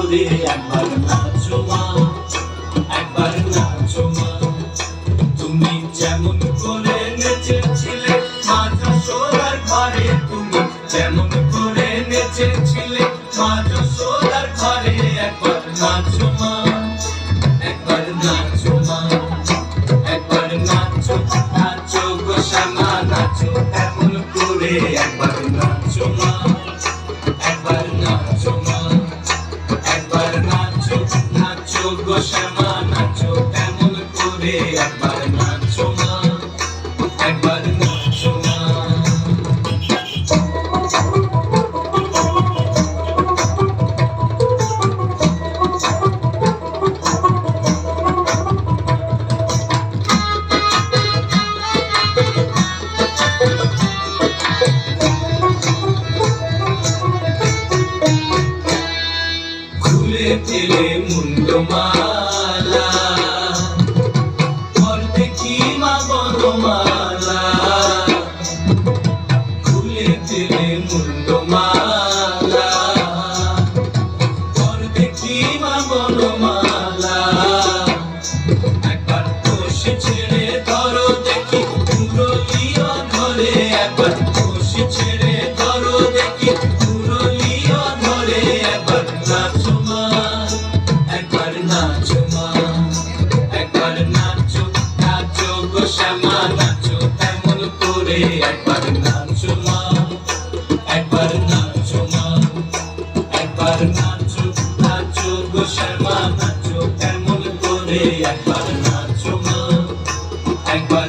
করে একবার নাচো মা, একবার নাচো মা। তুমি যেমন করে নেচেছিলে মা যশোদার ঘরে, তুমি যেমন করে নেচেছিলে মা যশোদার ঘরে, একবার নাচো মা, একবার নাচো মা, একবার নাচো, নাচো গো শ্যামা নাচো এমন করে, একবার নাচো মা, একবার নাচো মা, একবার নাচো, নাচো গো শ্যামা নাচো এমন করে, একবার নাচো মা, একবার নাচো মা। খুলে দিলে মুন্ডমালা, পর দেখি মা বনমালা। খুলে দিলে মুন্ডমালা, পর দেখি মা বনমালা। একবার বসে ছেড়ে ধরো দেখি মুরলিও ধরে, একবার বসে ছেড়ে ধরো দেখি মুরলিও ধরে, একবার নাচো মা, একবার নাচো মা, একবার নাচো, নাচো গো শ্যামা নাচো এমন করে, একবার নাচো মা, একবার নাচো মা, একবার নাচো, নাচো গো শ্যামা নাচো এমন করে, একবার নাচো মা, একবার